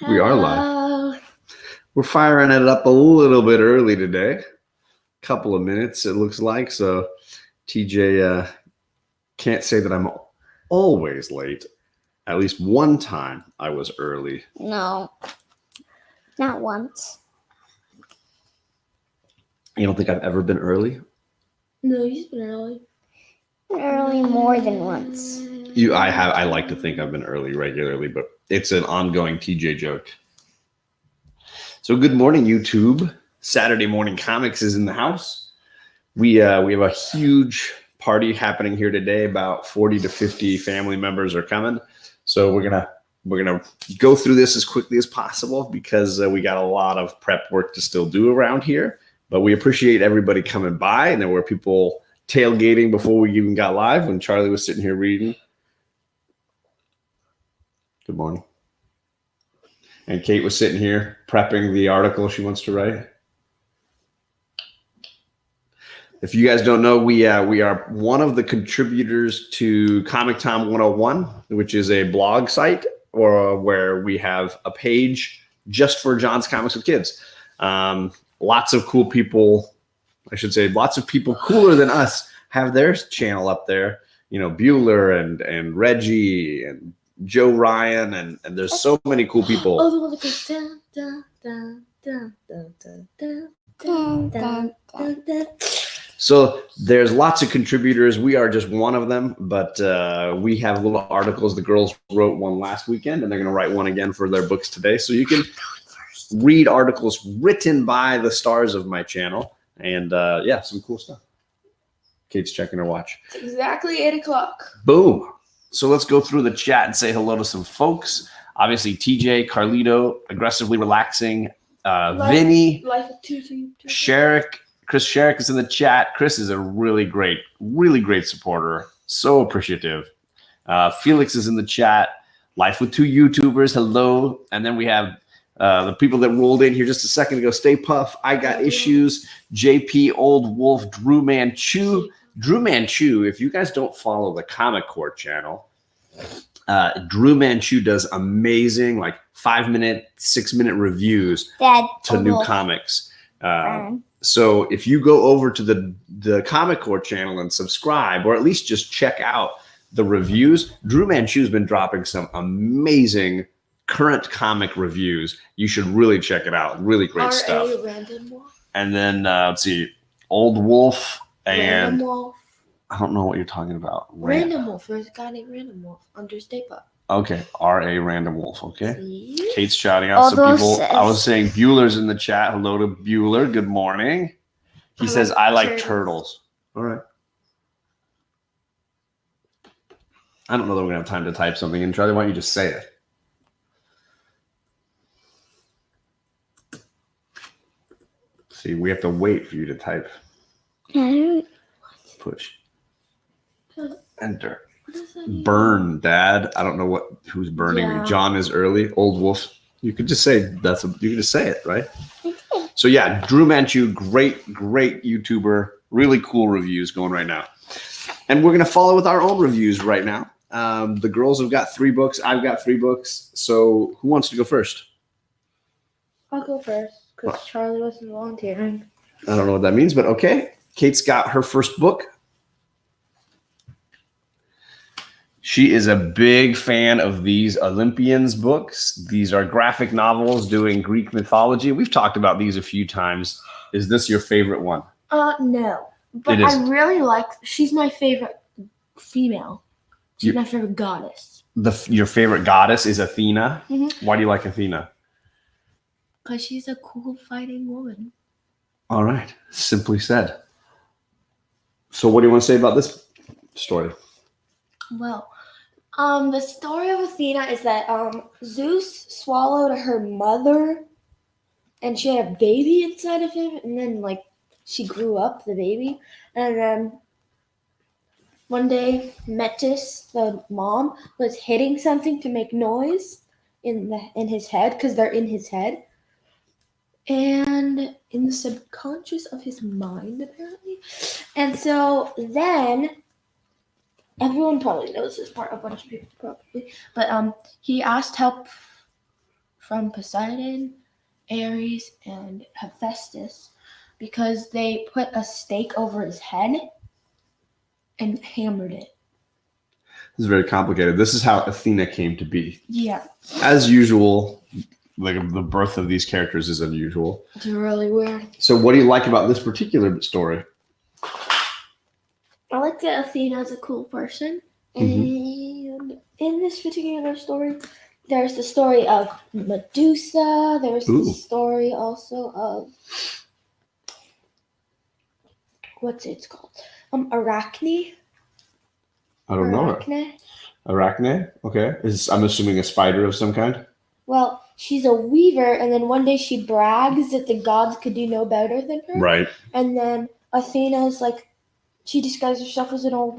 We are live. We're firing it up a little bit early today. Couple of minutes, it looks like. So TJ can't say that I'm always late. At least one time I was early. No, not once. You don't think I've ever been early? No, you've been early. Early more than once. I like to think I've been early regularly, but it's an ongoing TJ joke. So good morning, YouTube. Saturday Morning Comics is in the house. We have a huge party happening here today. About 40 to 50 family members are coming. So we're gonna go through this as quickly as possible because we got a lot of prep work to still do around here. But we appreciate everybody coming by, and there were people tailgating before we even got live when Charlie was sitting here reading. Good morning. And Kate was sitting here prepping the article she wants to write. If you guys don't know, we are one of the contributors to Comic Tom101, which is a blog site where we have a page just for John's Comics with Kids. Lots of cool people, I should say, lots of people cooler than us have their channel up there. You know, Bueller and Reggie and Joe Ryan, and there's so many cool people. Oh, the one that goes dun, dun, dun, dun, dun, dun, dun, dun, dun, dun, dun. So there's lots of contributors. We are just one of them, but we have little articles. The girls wrote one last weekend, and they're going to write one again for their books today. So you can read articles written by the stars of my channel, and yeah, some cool stuff. Kate's checking her watch. It's exactly 8 o'clock. Boom. So let's go through the chat and say hello to some folks. Obviously, TJ, Carlito, Aggressively Relaxing, Vinny, Life of Tutu. Sherrick. Chris Sherrick is in the chat. Chris is a really great supporter. So appreciative. Felix is in the chat. Life with Two YouTubers. Hello. And then we have the people that rolled in here just a second ago. Stay Puff. I Got Issues. JP, Old Wolf, Drew Manchu. Drew Manchu, if you guys don't follow the Comic Court channel, Drew Manchu does amazing, like 5-minute, 6-minute reviews to new comics. So if you go over to the Comic Court channel and subscribe, or at least just check out the reviews, Drew Manchu's been dropping some amazing current comic reviews. You should really check it out. Really great stuff. Random Wolf. And then let's see, Old Wolf and Random Wolf. I don't know what you're talking about. Random Wolf. There's a guy named Random Wolf under Stay Puft. Okay, R.A. Random Wolf. Okay. See? Kate's shouting out some people. I was saying Bueller's in the chat. Hello to Bueller. Good morning. He says, I like turtles. All right. I don't know that we're going to have time to type something in. Charlie, why don't you just say it? See, we have to wait for you to type. Push. Enter. Burn, Dad. I don't know who's burning me. John is early. Old Wolf. You could just say you could just say it, right? So yeah, Drew Manchu, great YouTuber. Really cool reviews going right now. And we're gonna follow with our own reviews right now. The girls have got 3 books. I've got 3 books. So who wants to go first? I'll go first because Charlie wasn't volunteering. I don't know what that means, but okay. Kate's got her first book. She is a big fan of these Olympians books. These are graphic novels doing Greek mythology. We've talked about these a few times. Is this your favorite one? No. But I really like, she's my favorite female. She's my favorite goddess. Your favorite goddess is Athena? Mm-hmm. Why do you like Athena? Because she's a cool fighting woman. All right. Simply said. So what do you want to say about this story? Well, the story of Athena is that Zeus swallowed her mother, and she had a baby inside of him, and then like she grew up, the baby, and then one day Metis, the mom, was hitting something to make noise in his head because they're in his head, and in the subconscious of his mind apparently, and so then. Everyone probably knows this part, a bunch of people probably. But he asked help from Poseidon, Ares, and Hephaestus because they put a stake over his head and hammered it. This is very complicated. This is how Athena came to be. Yeah. As usual, like the birth of these characters is unusual. It's really weird. So what do you like about this particular story? I like that Athena is a cool person. And in this particular story, there's the story of Medusa. There's the story also of what's it called? Arachne. I don't know. Arachne. Arachne? Okay. I'm assuming a spider of some kind? Well, she's a weaver, and then one day she brags that the gods could do no better than her. Right. And then Athena's like, she disguises herself as an old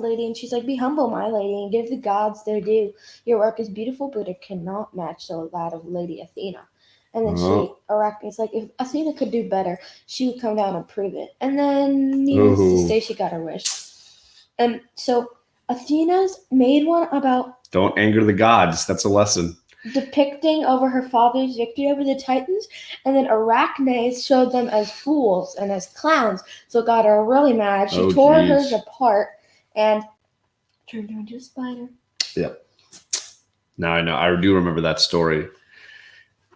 lady, and she's like, be humble, my lady, and give the gods their due. Your work is beautiful, but it cannot match that of Lady Athena. And then Arachne's like, if Athena could do better, she would come down and prove it. And then needless to say, she got her wish. And so Athena's made one about don't anger the gods. That's a lesson. Depicting over her father's victory over the Titans, and then Arachne showed them as fools and as clowns, so it got her really mad. She tore hers apart and turned her into a spider. Yep. Now I know. I do remember that story.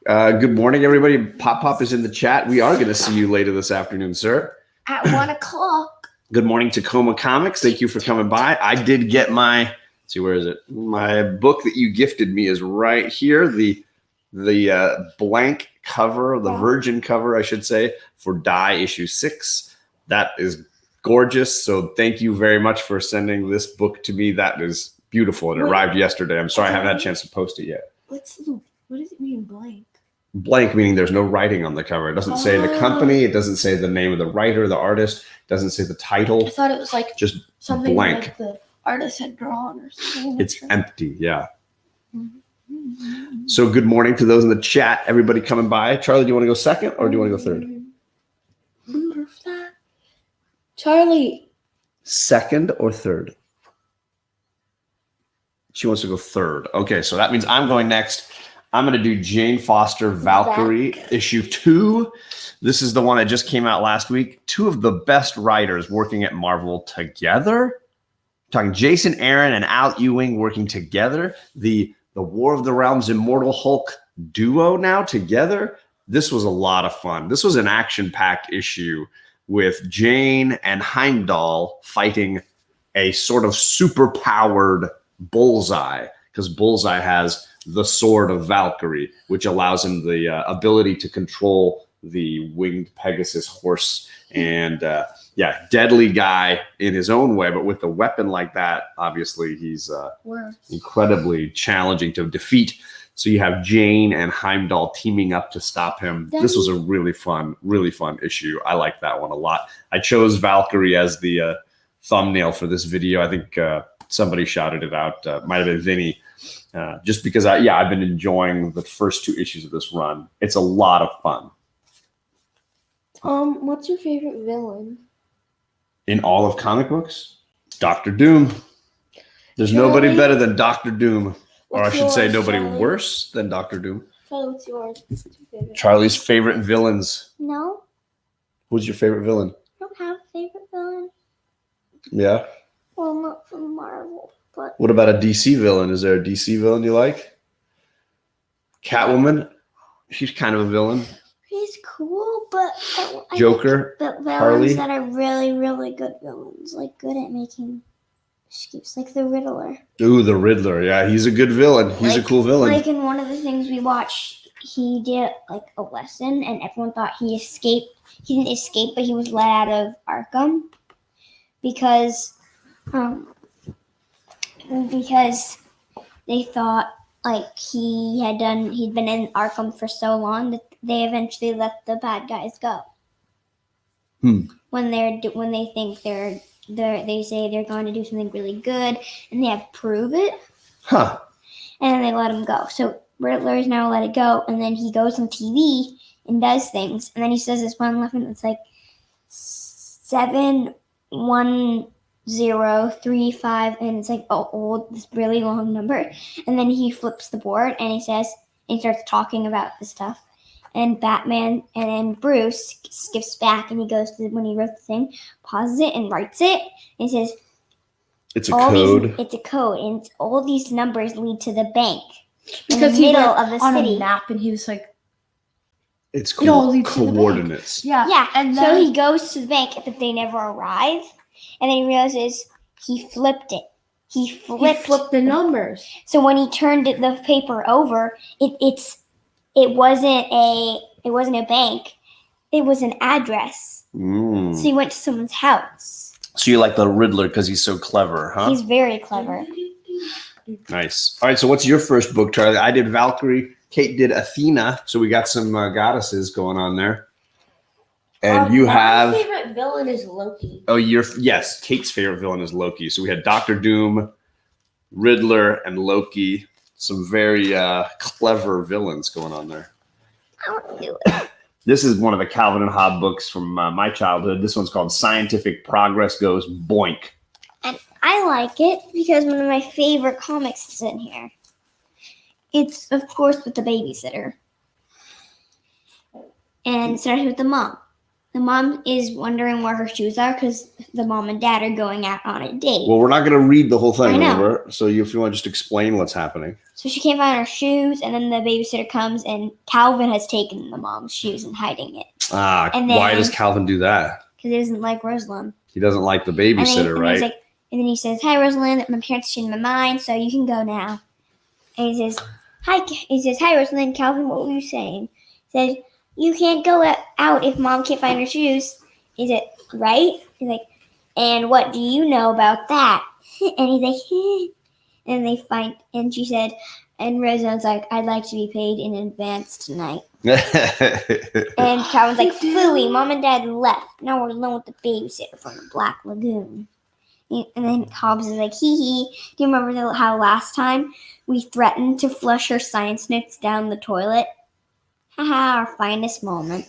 Good morning, everybody. Pop is in the chat. We are going to see you later this afternoon, sir. At 1:00. Good morning, Tacoma Comics. Thank you for coming by. I did get my... See, where is it? My book that you gifted me is right here. The blank cover, the virgin cover, I should say, for Die issue 6. That is gorgeous. So thank you very much for sending this book to me. That is beautiful. It arrived yesterday. I'm sorry I haven't had a chance to post it yet. What does it mean, blank? Blank meaning there's no writing on the cover. It doesn't say the company. It doesn't say the name of the writer, the artist. It doesn't say the title. I thought it was like just something blank. like the artist had drawn or something. It's empty, yeah. So good morning to those in the chat. Everybody coming by. Charlie, do you want to go second or do you want to go third? Butterfly. Charlie. Second or third? She wants to go third. Okay, so that means I'm going next. I'm going to do Jane Foster Valkyrie issue 2. This is the one that just came out last week. 2 of the best writers working at Marvel together. Talking Jason Aaron and Al Ewing working together. The War of the Realms Immortal Hulk duo now together. This was a lot of fun. This was an action-packed issue with Jane and Heimdall fighting a sort of super-powered Bullseye, because Bullseye has the sword of Valkyrie, which allows him the ability to control the winged Pegasus horse. And deadly guy in his own way, but with a weapon like that, obviously he's incredibly challenging to defeat. So you have Jane and Heimdall teaming up to stop him. This was a really fun issue. I like that one a lot. I chose Valkyrie as the thumbnail for this video. I think somebody shouted it out. Might have been Vinny. Just because I've been enjoying the first 2 issues of this run. It's a lot of fun. What's your favorite villain? In all of comic books? Dr. Doom. There's nobody better than Dr. Doom. Or I should say nobody worse than Dr. Doom. Charlie, what's yours? What's your favorite? Charlie's favorite villains. No, Who's your favorite villain? I don't have a favorite villain. Yeah? Well, not from Marvel, but What about a DC villain? Is there a DC villain you like? Catwoman? She's kind of a villain. he's cool. But Joker? but villains Harley? that are really, really good villains, like good at making escapes, like the Riddler. Ooh, the Riddler. Yeah, he's a good villain. He's a cool villain. Like in one of the things we watched, he did like a lesson, and everyone thought he escaped. He didn't escape, but he was let out of Arkham because they thought like he'd been in Arkham for so long that they eventually let the bad guys go. When they think they say they're going to do something really good and they have to prove it. Huh. And then they let him go. So Riddler is now let it go, and then he goes on TV and does things, and then he says this one lesson that's like 71035, and it's like this really long number, and then he flips the board and he says and he starts talking about the stuff. And Batman and then Bruce skips back and he goes to when he wrote the thing, pauses it and writes it. And he says, It's a code. It's a code, and all these numbers lead to the bank Because in the he middle went of the on city. a map and he was like, It's It all leads to the bank. coordinates. Yeah, and so then he goes to the bank, but they never arrive. And then he realizes he flipped it. He flipped the numbers. So when he turned the paper over, it wasn't a bank. It was an address. Mm. So he went to someone's house. So you like the Riddler because he's so clever, huh? He's very clever. Nice. All right, so what's your first book, Charlie? I did Valkyrie. Kate did Athena. So we got some goddesses going on there. And you have... My favorite villain is Loki. Oh, yes. Kate's favorite villain is Loki. So we had Doctor Doom, Riddler, and Loki. Some very clever villains going on there. I want to do it. This is one of the Calvin and Hobbes books from my childhood. This one's called Scientific Progress Goes Boink. And I like it because one of my favorite comics is in here. It's, of course, with the babysitter. And it starts with the mom. The mom is wondering where her shoes are because the mom and dad are going out on a date. Well, we're not going to read the whole thing, I know. remember? So if you want to just explain what's happening. So she can't find her shoes, and then the babysitter comes, and Calvin has taken the mom's shoes and hiding it. And Why then- does Calvin do that? Because he doesn't like Rosalind. He doesn't like the And then, babysitter, and right? he's like, and then he says, "Hi, Rosalind. My parents changed my mind, so you can go now." And he says, "Hi." He says, "Hi, Rosalind. Calvin, what were you saying?" He says, "You can't go out if mom can't find her shoes." He said, "Right?" He's like, "And what do you know about that?" And he's like, and they find, and she said, and Rosalind's like, "I'd like to be paid in advance tonight." And Calvin's like, "Phooey, mom and dad left. Now we're alone with the babysitter from the Black Lagoon." And then Hobbs is like, "Hee hee. Do you remember how last time we threatened to flush her science notes down the toilet? Haha, our finest moment.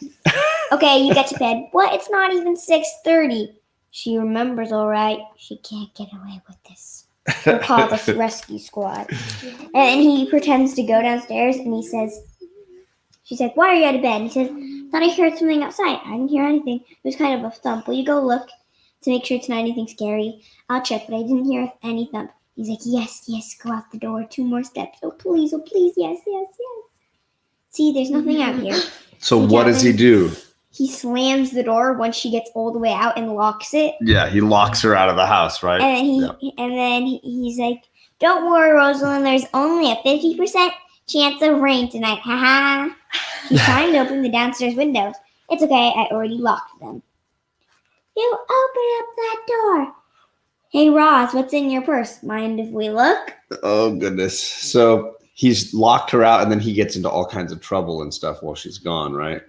Okay, you get to bed. What? It's not even 6:30. She remembers all right. She can't get away with this. We'll call this rescue squad." And then he pretends to go downstairs and he says, she's like, "Why are you out of bed?" And he says, "Thought I heard something outside." "I didn't hear anything. It was kind of a thump. Will you go look to make sure it's not anything scary?" "I'll check, but I didn't hear any thump." He's like, yes, go out the door. 2 more steps. Oh, please, yes. See, there's nothing out here. So what does he do? He slams the door once she gets all the way out and locks it. Yeah, he locks her out of the house, right? And then he's like, "Don't worry, Rosalind. There's only a 50% chance of rain tonight. Haha." He's trying to open the downstairs windows. "It's okay. I already locked them." "You open up that door." "Hey, Roz, what's in your purse? Mind if we look?" Oh, goodness. So he's locked her out, and then he gets into all kinds of trouble and stuff while she's gone, right?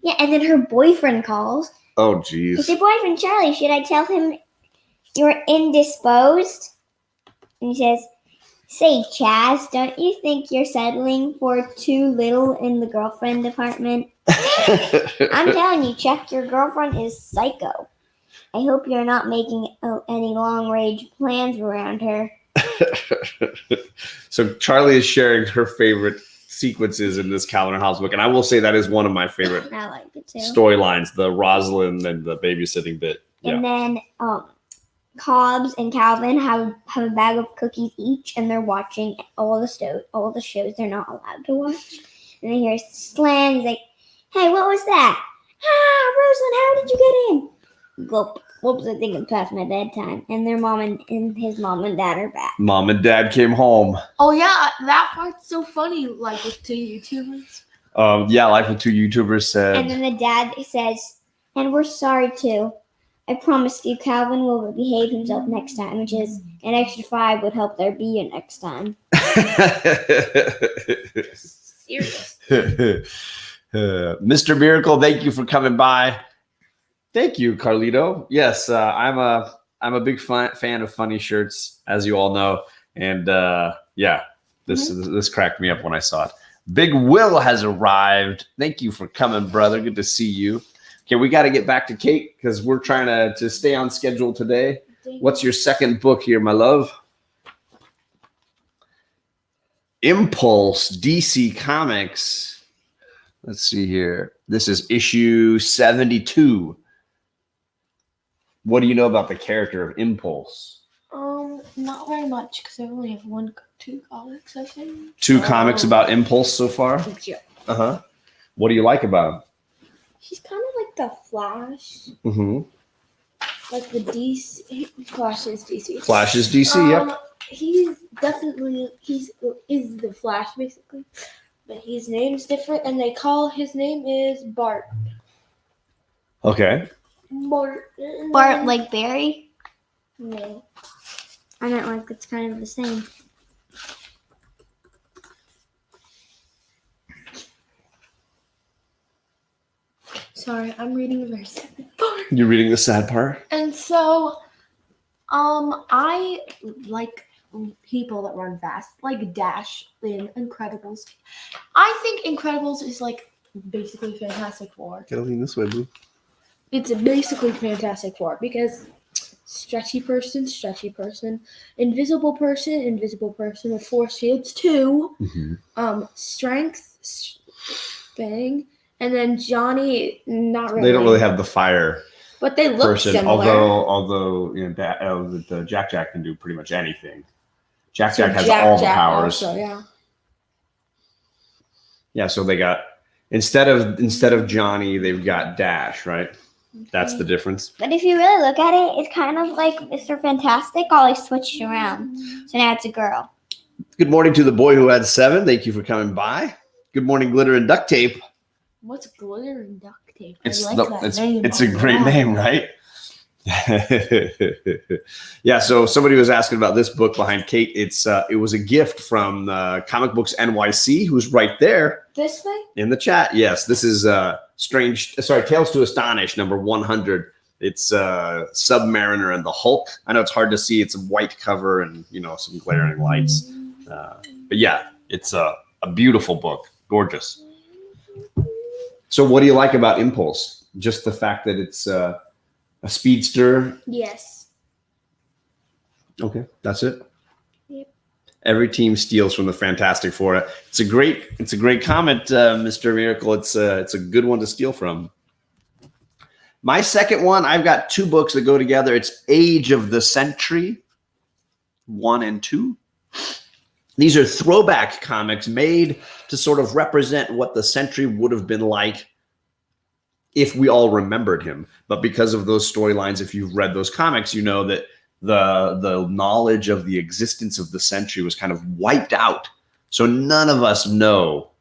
Yeah, and then her boyfriend calls. Oh, It's geez. your boyfriend, Charlie. Should I tell him you're indisposed? And he says, "Say, Chaz, don't you think you're settling for too little in the girlfriend department? I'm telling you, Chuck, your girlfriend is psycho. I hope you're not making any long-range plans around her." So Charlie is sharing her favorite sequences in this Calvin and Hobbes book, and I will say that is one of my favorite I like it too. storylines, the Rosalind and the babysitting bit. Yeah. And then Cobbs and Calvin have a bag of cookies each, and they're watching all the shows they're not allowed to watch. And they hear Slan. He's like, "Hey, what was that?" "Rosalind, how did you get in?" Gulp. "Whoops, I think it's past my bedtime." And their mom and his mom and dad are back. Mom and dad came home. Oh yeah, that part's so funny. Like with 2 YouTubers. Yeah, Life with 2 YouTubers said. And then the dad says, "And we're sorry too. I promise you Calvin will behave himself next time," which is an extra 5 would help there be a next time. Serious. Mr. Miracle, thank you for coming by. Thank you, Carlito. Yes, I'm a big fan of funny shirts, as you all know, and yeah, this cracked me up when I saw it. Big Will has arrived. Thank you for coming, brother. Good to see you. Okay, we got to get back to Kate because we're trying to stay on schedule today. What's your second book here, my love? Impulse DC Comics. Let's see here. This is issue 72. What do you know about the character of Impulse? Not very much because I only have two comics, I think. Two comics about Impulse so far? Yeah. Uh-huh. What do you like about him? He's kind of like the Flash. Mm-hmm. Like the DC. Flash is DC. Flash is DC, yep. He's definitely, is the Flash, basically. But his name's different, and his name is Bart. Okay. Bart like Barry? No. I don't like it's kind of the same. Sorry, I'm reading a very sad part. You're reading the sad part? And so, I like people that run fast, like Dash in Incredibles. I think Incredibles is like basically Fantastic Four. Gotta lean this way, boo. It's basically Fantastic Four because stretchy person, invisible person with force fields too. Mm-hmm. Strength, bang, and then Johnny, not really. They don't really have the fire. But they look person, similar. although you know, the Jack can do pretty much anything. Jack has all the powers. Also, yeah. Yeah, so they got instead of Johnny, they've got Dash, right? That's the difference. But if you really look at it, it's kind of like Mr. Fantastic, all like switched around. So now it's a girl. Good morning to the boy who had 7. Thank you for coming by. Good morning, Glitter and Duct Tape. What's glitter and duct tape? It's a great name, right? Yeah, so somebody was asking about this book behind Kate. It was a gift from Comic Books NYC, who's right there. This way? In the chat, yes. This is Tales to Astonish, number 100. It's Submariner and the Hulk. I know it's hard to see. It's a white cover and, you know, some glaring lights. But yeah, it's a beautiful book. Gorgeous. So what do you like about Impulse? Just the fact that it's a speedster? Yes. Okay, that's it? Yep. Every team steals from the Fantastic Four. It's a great comment, Mr. Miracle. It's a good one to steal from. My second one, I've got 2 books that go together. It's Age of the Century 1 and 2. These are throwback comics made to sort of represent what the century would have been like if we all remembered him. But because of those storylines, if you've read those comics, you know that the knowledge of the existence of the century was kind of wiped out. So none of us know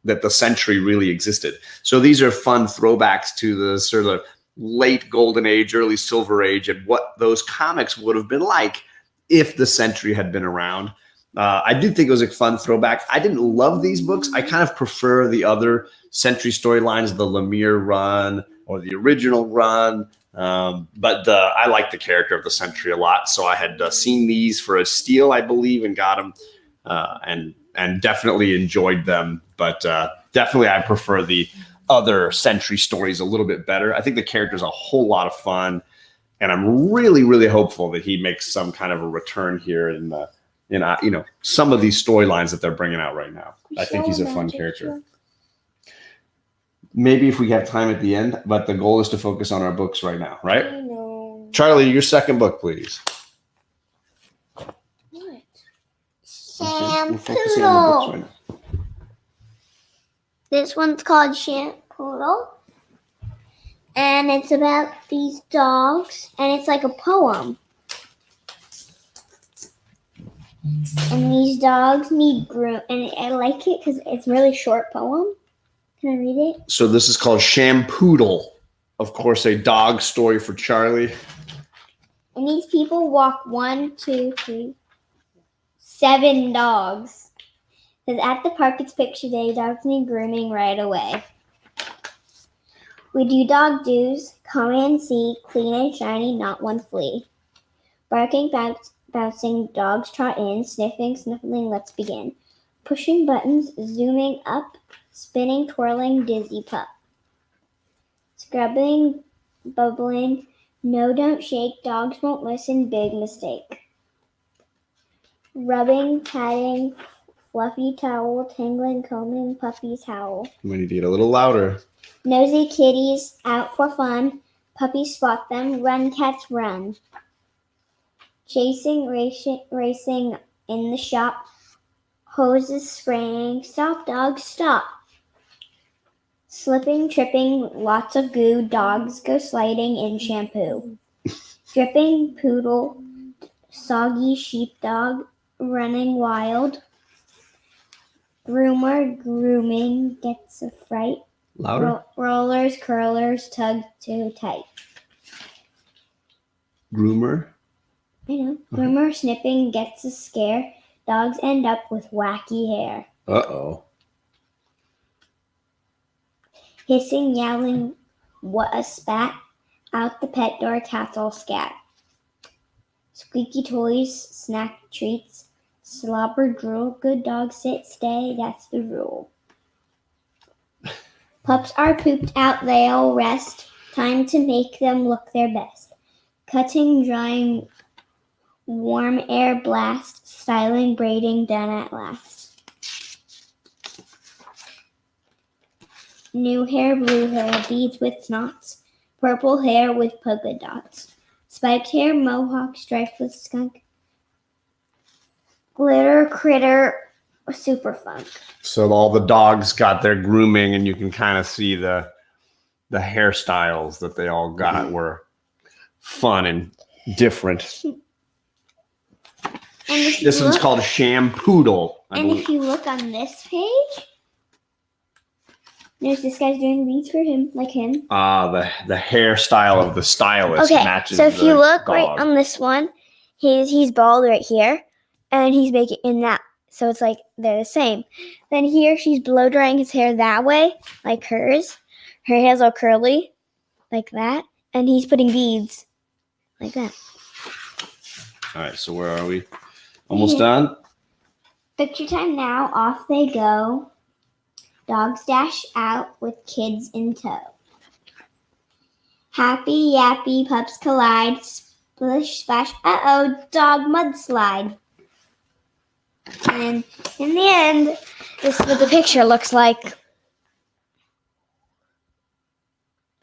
that the century really existed. So these are fun throwbacks to the sort of late golden age, early silver age, and what those comics would have been like if the century had been around. I do think it was a fun throwback. I didn't love these books. I kind of prefer the other century storylines, the Lemire run or the original run. But I like the character of the century a lot. So I had seen these for a steal, I believe, and got them and definitely enjoyed them. But definitely I prefer the other century stories a little bit better. I think the character's a whole lot of fun. And I'm really, really hopeful that he makes some kind of a return here in some of these storylines that they're bringing out right now. I think he's a fun character. Maybe if we have time at the end, but the goal is to focus on our books right now, right? I know. Charlie, your second book, please. What? Shampoodle. Right, this one's called Shampoodle. And it's about these dogs, and it's like a poem. And these dogs need groom, and I like it because it's a really short poem. Can I read it? So this is called Shampoodle. Of course, a dog story for Charlie. And these people walk 1, 2, 3, 7 dogs. Because at the park, it's picture day. Dogs need grooming right away. We do dog do's. Come and see. Clean and shiny, not one flea. Barking, bouncing, dogs trot in. Sniffing, sniffling, let's begin. Pushing buttons, zooming up. Spinning, twirling, dizzy pup. Scrubbing, bubbling. No, don't shake. Dogs won't listen. Big mistake. Rubbing, patting, Fluffy towel, tangling, combing, puppies howl. We need to get a little louder. Nosy kitties out for fun. Puppies spot them. Run, cats, run. Chasing, racing in the shop. Hoses spraying. Stop, dogs, stop. Slipping, tripping, lots of goo. Dogs go sliding in shampoo. Dripping poodle, soggy sheepdog, running wild. Groomer, grooming, gets a fright. Louder. Rollers, curlers, tug too tight. Groomer. I know. Groomer, snipping, gets a scare. Dogs end up with wacky hair. Uh-oh. Hissing, yowling, what a spat. Out the pet door, cats all scat. Squeaky toys, snack treats. Slobber drool, good dog sit, stay, that's the rule. Pups are pooped out, they all rest. Time to make them look their best. Cutting, drying, warm air blast. Styling, braiding, done at last. New hair, blue hair, beads with knots. Purple hair with polka dots. Spiked hair, mohawk, striped with skunk. Glitter, critter, super funk. So all the dogs got their grooming, and you can kind of see the hairstyles that they all got were fun and different. And This one's called Shampoodle. And if you look on this page, there's this guy's doing beads for him, like him. The hairstyle of the stylist matches. So if the you look dog. right on this one, he's bald right here, and he's making in that. So it's like they're the same. Then here she's blow drying his hair that way, like hers. Her hair's all curly, like that, and he's putting beads, like that. All right, so where are we? Almost done? Picture time now. Off they go. Dogs dash out with kids in tow. Happy, yappy, pups collide. Splish, splash, uh-oh, dog mudslide. And in the end, this is what the picture looks like.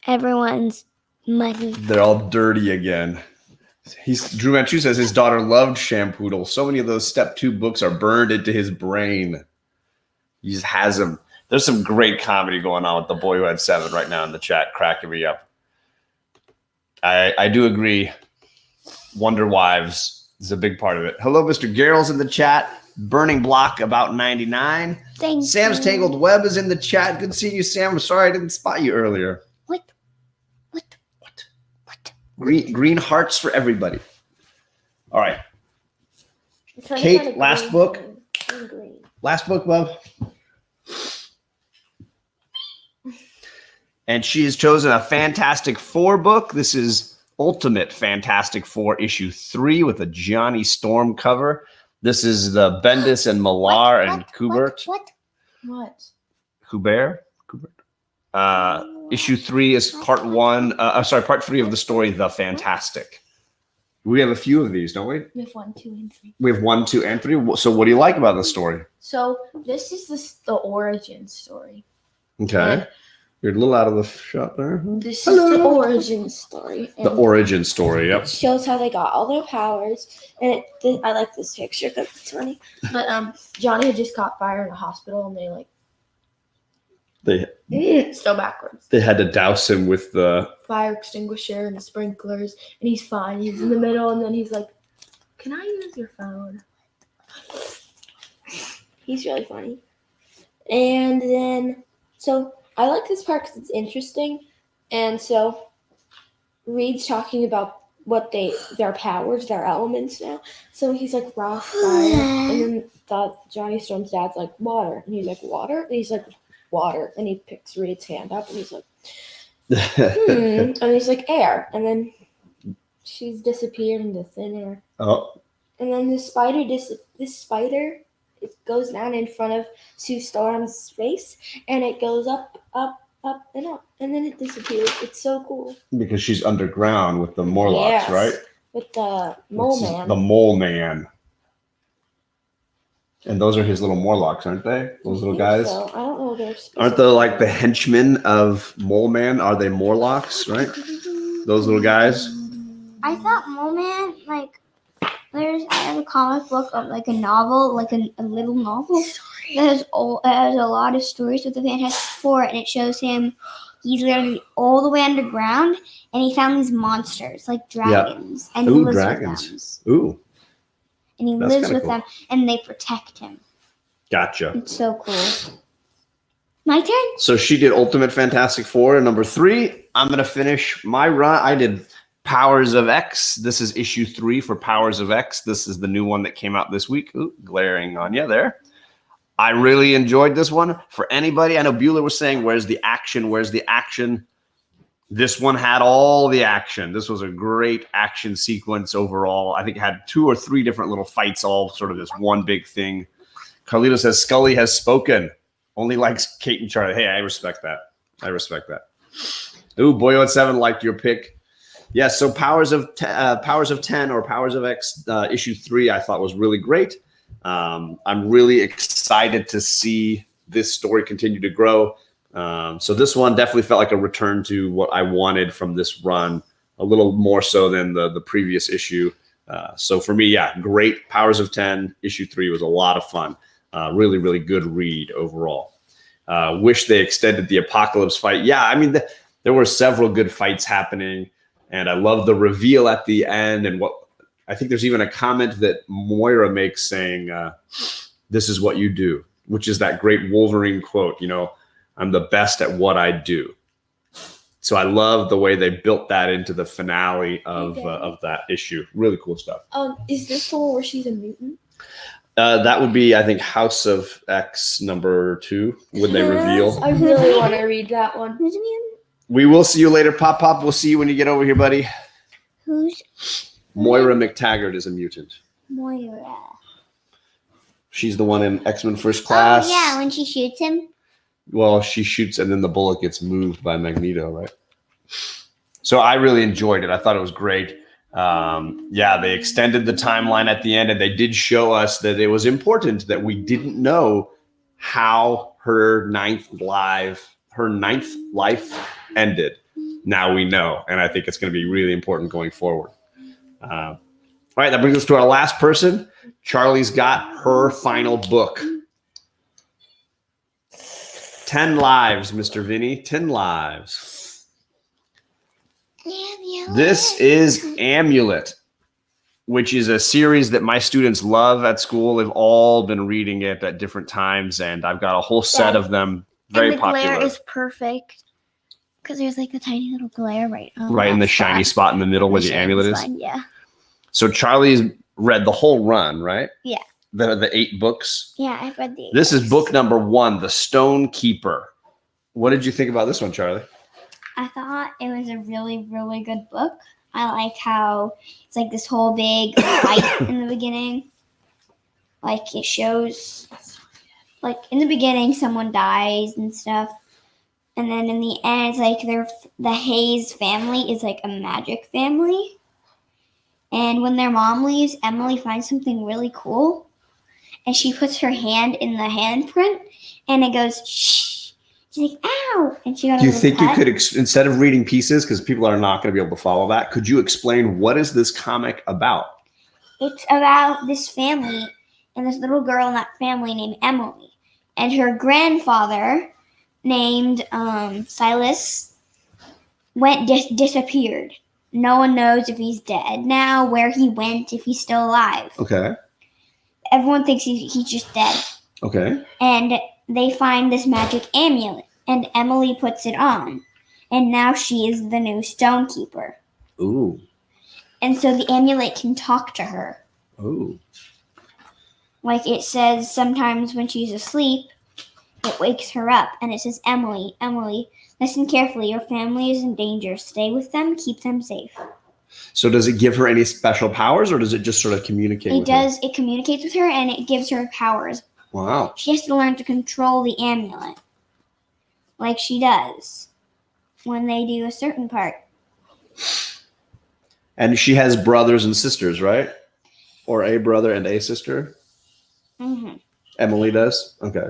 Everyone's muddy. They're all dirty again. Drew Manchu says his daughter loved Shampoodle. So many of those Step 2 books are burned into his brain. He just has them. There's some great comedy going on with the boy who had 7 right now in the chat, cracking me up. I do agree. Wonder Wives is a big part of it. Hello, Mr. Garrel's in the chat. Burning Block about 99. Thank Sam's you. Tangled Web is in the chat. Good seeing you, Sam. I'm sorry I didn't spot you earlier. What? Green hearts for everybody. All right. Kate, last book. Last book, bub. And she has chosen a Fantastic Four book. This is Ultimate Fantastic Four issue 3 with a Johnny Storm cover. This is the Bendis and Millar and Kubert. What? Kubert? Issue 3 is part 3 of the story, The Fantastic. We have a few of these, don't we? We have 1, 2, and 3. We have 1, 2, and 3. So what do you like about the story? So this is the origin story. Okay. You're a little out of the shot there. This is the origin story. The origin story, yep. It shows how they got all their powers. And I like this picture because it's funny. But Johnny had just caught fire in a hospital, and still backwards. They had to douse him with the fire extinguisher and the sprinklers, and he's fine. He's in the middle, and then he's like, "Can I use your phone?" He's really funny. And then, so I like this part because it's interesting. And so Reed's talking about their powers, their elements now. So he's like rock, fire, and then Johnny Storm's dad's like water, and he's like water, and he's like water, and he picks Reed's hand up, and he's like, and he's like air, and then she's disappeared into thin air. Oh. And then this spider, it goes down in front of Sue Storm's face, and it goes up, and up, and then it disappears. It's so cool. Because she's underground with the Morlocks, right? With the mole man. The mole man. And those are his little Morlocks, aren't they? Those little I think guys. so. I don't know their Aren't they like the henchmen of Mole Man? Are they Morlocks, right? Those little guys. I thought Mole Man, like, I have a comic book of like a novel, like a little novel that has a lot of stories with the Fantastic Four, and it shows him. He's literally all the way underground, and he found these monsters like dragons, and he Ooh, lives dragons. with them. Ooh, And he that's lives kinda with cool. them, and they protect him. gotcha. It's so cool. My turn. So she did Ultimate Fantastic Four number 3. I'm gonna finish my run. I did Powers of X. This is issue 3 for Powers of X. This is the new one that came out this week. Ooh, glaring on you there. I really enjoyed this one. For anybody, I know Bueller was saying, where's the action? Where's the action? This one had all the action. This was a great action sequence overall. I think it had 2 or 3 different little fights, all sort of this one big thing. Carlito says, Scully has spoken. Only likes Kate and Charlie. Hey, I respect that. I respect that. Ooh, Boyo7 liked your pick. Yes, so Powers of 10 or Powers of X issue 3 I thought was really great. I'm really excited to see this story continue to grow. So this one definitely felt like a return to what I wanted from this run, a little more so than the previous issue. So for me, yeah, great. Powers of 10 issue 3 was a lot of fun. Really, really good read overall. Wish they extended the Apocalypse fight. Yeah, I mean, there were several good fights happening, and I love the reveal at the end. And what I think there's even a comment that Moira makes saying, "This is what you do," which is that great Wolverine quote. You know, I'm the best at what I do. So I love the way they built that into the finale of that issue. Really cool stuff. Is this the one where she's a mutant? That would be, I think, House of X number 2 when they reveal. I really want to read that one. Who's a mutant? We will see you later, Pop Pop. We'll see you when you get over here, buddy. Who's Moira McTaggart is a mutant. Moira? She's the one in X-Men First Class. Oh yeah, when she shoots him. Well, she shoots and then the bullet gets moved by Magneto, right? So I really enjoyed it. I thought it was great. Yeah, they extended the timeline at the end, and they did show us that it was important that we didn't know how her ninth life ended. Now we know, and I think it's going to be really important going forward. All right, that brings us to our last person. Charlie's got her final book. 10 lives, Mr. Vinny. 10 lives. Amulet. This is Amulet, which is a series that my students love at school. They've all been reading it at different times, and I've got a whole set of them. Very and the popular. glare is perfect because there's like a tiny little glare right in the shiny spot in the middle where the amulet is. Yeah. So Charlie's read the whole run, right? Yeah. The 8 books. Yeah, I've read the. This is book number 1, The Stone Keeper. What did you think about this one, Charlie? I thought it was a really, really good book. I like how it's like this whole big fight in the beginning. Like it shows, like in the beginning, someone dies and stuff. And then in the end, it's like the Hayes family is like a magic family. And when their mom leaves, Emily finds something really cool. And she puts her hand in the handprint, and it goes, shh. She's like, ow. And she got Do you little think cut. you could, instead of reading pieces, because people are not going to be able to follow that, could you explain what is this comic about? It's about this family and this little girl in that family named Emily. And her grandfather, named Silas, disappeared. No one knows if he's dead now, where he went, if he's still alive. Okay. Everyone thinks he's just dead. Okay. And they find this magic amulet, and Emily puts it on. And now she is the new Stone Keeper. Ooh. And so the amulet can talk to her. Ooh. Like it says sometimes when she's asleep, it wakes her up, and it says, Emily, Emily, listen carefully. Your family is in danger. Stay with them. Keep them safe. So does it give her any special powers, or does it just sort of communicate with her? It communicates with her, and it gives her powers. Wow. She has to learn to control the amulet. Like she does when they do a certain part. And she has brothers and sisters, right? Or a brother and a sister? Mm-hmm. Emily does. Okay.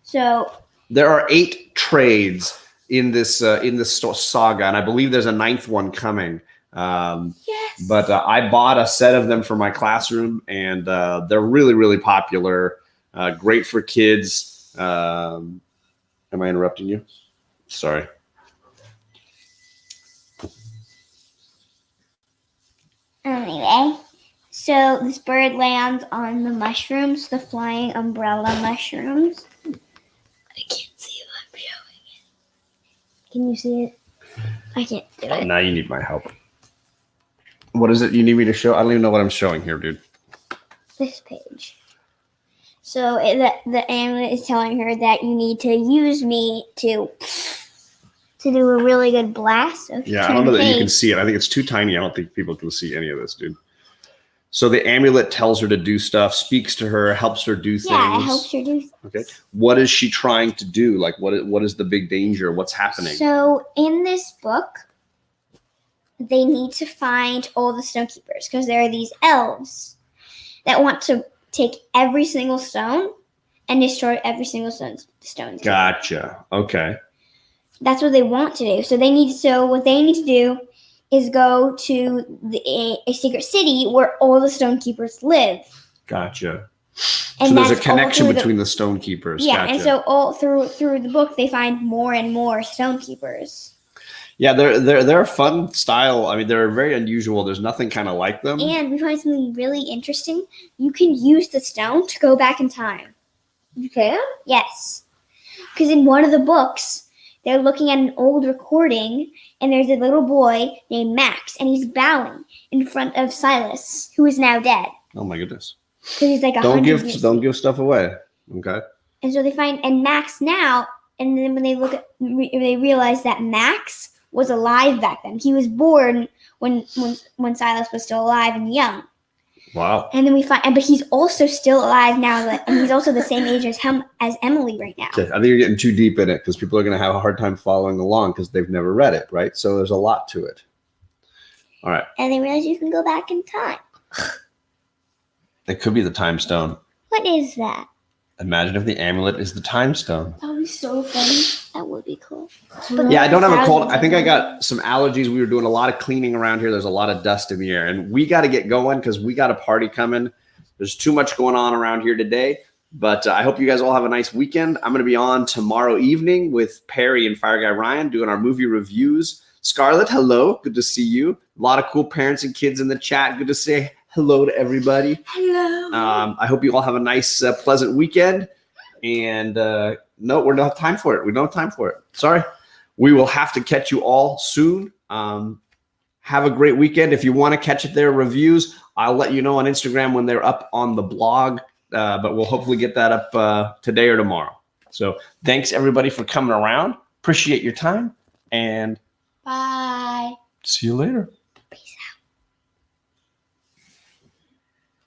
So There are 8 trades in this saga, and I believe there's a 9th one coming. Yes. But I bought a set of them for my classroom, and they're really, really popular. Great for kids. Am I interrupting you? Sorry. anyway, so this bird lands on the mushrooms, the flying umbrella mushrooms. I can't see if I'm showing it. Can you see it? I can't do it. Now you need my help. What is it you need me to show? I don't even know what I'm showing here, dude. This page. So the amulet is telling her that you need to use me to do a really good blast. So Yeah, I don't know that you can see it. I think it's too tiny. I don't think people can see any of this, dude. So the amulet tells her to do stuff, speaks to her, helps her do things. Yeah, it helps her do things. Okay. What is she trying to do? Like, what is the big danger? What's happening? So in this book, they need to find all the stone keepers because there are these elves that want to take every single stone and destroy every single stone. Gotcha. Okay. That's what they want to do. So what they need to do is go to a secret city where all the stone keepers live. Gotcha. And so there's a that's all connection through between the stone keepers. Yeah, Gotcha. and so all through the book they find more and more stone keepers. Yeah, they're a fun style. I mean, they're very unusual. There's nothing kind of like them. And we find something really interesting. You can use the stone to go back in time. You can? Yes. Because in one of the books, they're looking at an old recording, and there's a little boy named Max, and he's bowing in front of Silas, who is now dead. Oh my goodness! Because he's like Don't 100 years give stuff away. Okay. And so they find Max now, and then when they look at, they realize that Max was alive back then. He was born when Silas was still alive and young. Wow. And then we find, but he's also still alive now, and he's also the same age as Emily right now. Okay. I think you're getting too deep in it because people are going to have a hard time following along because they've never read it, right? So there's a lot to it. All right. And they realize you can go back in time. It could be the time stone. What is that? Imagine if the amulet is the time stone. That would be so funny. That would be cool. Yeah, I don't have a cold. I think I got some allergies. We were doing a lot of cleaning around here. There's a lot of dust in the air, and we got to get going because we got a party coming. There's too much going on around here today, but I hope you guys all have a nice weekend. I'm going to be on tomorrow evening with Perry and Fire Guy Ryan doing our movie reviews. Scarlett, hello. Good to see you. A lot of cool parents and kids in the chat. Good to say hello to everybody. Hello. I hope you all have a nice, pleasant weekend. And no, we don't have time for it. We don't have time for it. Sorry. We will have to catch you all soon. Have a great weekend. If you want to catch their reviews, I'll let you know on Instagram when they're up on the blog. But we'll hopefully get that up today or tomorrow. So thanks, everybody, for coming around. Appreciate your time. And Bye. see you later. Peace out.